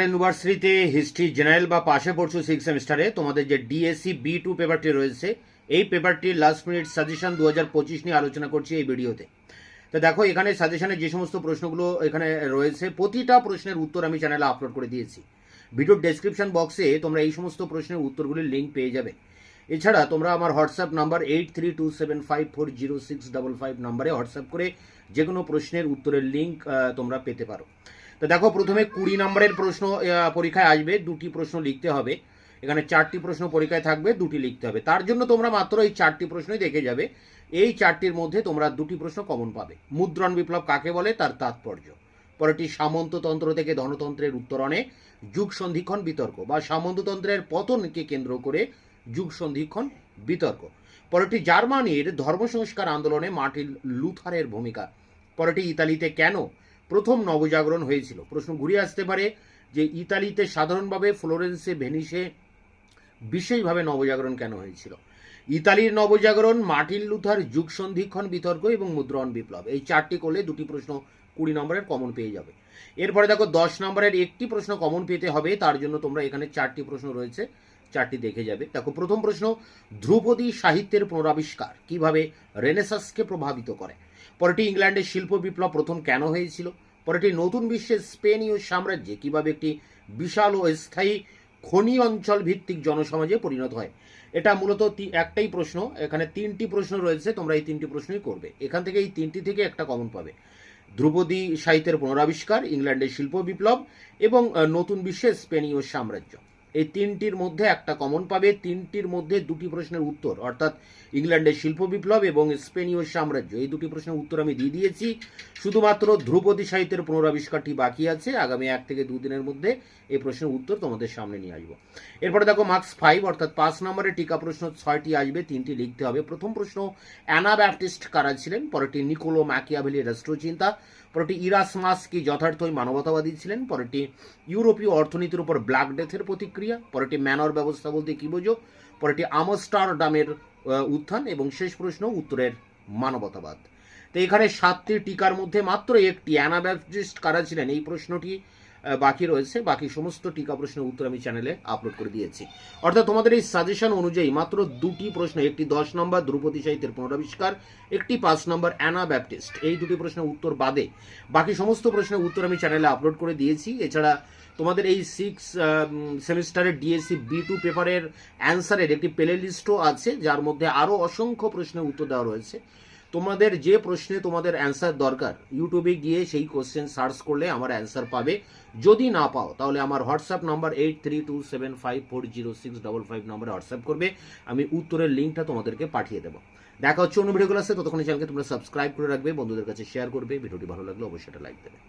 ইউনিভার্সিটিতে history general বা পাশে পড়ছো 6 সেমিস্টারে তোমাদের যে ডিএসসি B2 পেপারটি রয়েছে এই পেপারটির লাস্ট মিনিট সাজেশন 2025 নিয়ে আলোচনা করছি এই ভিডিওতে। তো দেখো এখানে সাজেশনে যে সমস্ত প্রশ্নগুলো এখানে রয়েছে প্রতিটা প্রশ্নের উত্তর আমি চ্যানেলে আপলোড করে দিয়েছি। ভিডিওর ডেসক্রিপশন বক্সে তোমরা এই সমস্ত প্রশ্নের উত্তরগুলির লিঙ্ক পেয়ে যাবে। এছাড়া তোমরা আমার হোয়াটসঅ্যাপ নাম্বার 8327540655 নাম্বারে হোয়াটসঅ্যাপ করে যে কোনো প্রশ্নের উত্তরের লিঙ্ক তোমরা পেতে পারো। তো দেখো প্রথমে 20 নম্বরের প্রশ্ন পরীক্ষায় আসবে, দুটি প্রশ্ন লিখতে হবে। এখানে 4টি প্রশ্ন পরীক্ষায় থাকবে, দুটি লিখতে হবে। তার জন্য তোমরা মাত্র এই 4টি প্রশ্নই দেখে যাবে। এই 4টির মধ্যে তোমরা দুটি প্রশ্ন কমন পাবে। মুদ্রণ বিপ্লব কাকে বলে, তার তাৎপর্য। পরেরটি সামন্ততন্ত্র থেকে ধনতন্ত্রের উত্তরণে যুগ সন্ধিক্ষণ বিতর্ক বা সামন্ততন্ত্রের পতনকে কেন্দ্র করে যুগ সন্ধিক্ষণ বিতর্ক। পরেরটি জার্মানির ধর্ম সংস্কার আন্দোলনে মার্টিন লুথারের ভূমিকা। পরেরটি ইতালিতে কেন প্রথম নবজাগরণ হয়েছিল। প্রশ্ন ঘুরিয়ে আসতে পারে যে ইতালিতে সাধারণভাবে ফ্লোরেন্সে ভেনিসে বিশেষভাবে নবজাগরণ কেন হয়েছিল। ইতালির নবজাগরণ, মার্টিন লুথার, যুগ সন্ধিক্ষণ বিতর্ক এবং মুদ্রণ বিপ্লব, এই 4টি করলে দুটি প্রশ্ন 20 নম্বরের কমন পেয়ে যাবে। এরপরে দেখো 10 নম্বরের একটি প্রশ্ন কমন পেতে হবে, তার জন্য তোমরা এখানে 4টি প্রশ্ন রয়েছে, 4টি দেখে যাবে। দেখো প্রথম প্রশ্ন, ধ্রুপদী সাহিত্যের পুনরাবিষ্কার কিভাবে রেনেসাঁসকে প্রভাবিত করে। পরেরটি ইংল্যান্ডের শিল্প বিপ্লব প্রথম কেন হয়েছিল। পরেরটি নতুন বিশ্বের স্পেনীয় সাম্রাজ্যে কিভাবে একটি বিশাল ও স্থায়ী খনি অঞ্চল ভিত্তিক জনসমাজে পরিণত হয়। এটা মূলত একটাই প্রশ্ন, এখানে 3টি প্রশ্ন রয়েছে, তোমরা এই 3টি প্রশ্নই করবে। এখান থেকে এই 3টি থেকে একটা কমন পাবে। ধ্রুপদী সাহিত্যের পুনরাবিষ্কার, ইংল্যান্ডের শিল্প বিপ্লব এবং নতুন বিশ্বের স্পেনীয় সাম্রাজ্য, এই 3টির মধ্যে একটা কমন পাবে। 3টির মধ্যে দুটি প্রশ্নের উত্তর, অর্থাৎ ইংল্যান্ডের শিল্প বিপ্লব এবং স্পেনীয় সাম্রাজ্য, এই দুটি প্রশ্নের উত্তর আমি দিয়ে দিয়েছি। শুধুমাত্র ধ্রুপদী সাহিত্যের পুনরাবিষ্কারটি বাকি আছে। আগামী 1 থেকে 2 দিনের মধ্যে এই প্রশ্নের উত্তর তোমাদের সামনে নিয়ে আসবো। এরপরে দেখো মার্কস 5 অর্থাৎ 5 নম্বরের টিকা প্রশ্ন 6টি আসবে, 3টি লিখতে হবে। প্রথম প্রশ্ন, অ্যানাব্যাপটিস্ট কারা ছিলেন। পরেরটি নিকোলো ম্যাকিয়াভেলির রাষ্ট্রচিন্তা। পরেরটি ইরাসমাস কি যথার্থই মানবতাবাদী ছিলেন। পরেরটি ইউরোপীয় অর্থনীতির উপর ব্ল্যাক ডেথের প্রতিক্রিয়া। পরেরটি ম্যানর ব্যবস্থা বলতে কি বোঝো। পরেরটি আমস্টারডামের উত্থান এবং শেষ প্রশ্ন উত্তরের মানবতাবাদ। তো এখানে 7টি টিকার মধ্যে মাত্র একটি অ্যানাব্যাপটিস্ট কারা ছিলেন এই প্রশ্নটি বাকি রয়েছে। বাকি সমস্ত টিকা প্রশ্নের উত্তর আমি চ্যানেলে আপলোড করে দিয়েছি। অর্থাৎ তোমাদের এই সাজেশন অনুযায়ী মাত্র দুটি প্রশ্ন, একটি 10 নম্বর ধ্রুপদী সাহিত্যের পুনরাবিষ্কার, একটি 5 নম্বর অ্যানাব্যাপটিস্ট, এই দুটি প্রশ্নের উত্তর বাদে বাকি সমস্ত প্রশ্নের উত্তর আমি চ্যানেলে আপলোড করে দিয়েছি। এছাড়া তোমাদের এই 6 সেমিস্টারের ডিএসসি B2 পেপারের অ্যান্সারের একটি প্লে লিস্টও আছে, যার মধ্যে আরও অসংখ্য প্রশ্নের উত্তর দেওয়া রয়েছে। তোমাদের যে প্রশ্নে তোমাদের অ্যান্সার দরকার ইউটিউবে গিয়ে সেই কোশ্চেন সার্চ করলে আমার অ্যান্সার পাবে। যদি না পাও তাহলে আমার হোয়াটসঅ্যাপ নাম্বার 8327540655 নম্বরে হোয়াটসঅ্যাপ করবে, আমি উত্তরের লিঙ্কটা তোমাদেরকে পাঠিয়ে দেবো। দেখা হচ্ছে অন্য ভিডিওগুলো আছে, ততক্ষণ চ্যানেলকে তোমরা সাবস্ক্রাইব করে রাখবে, বন্ধুদের কাছে শেয়ার করবে। ভিডিওটি ভালো লাগলে অবশ্যই একটা লাইক দেবে।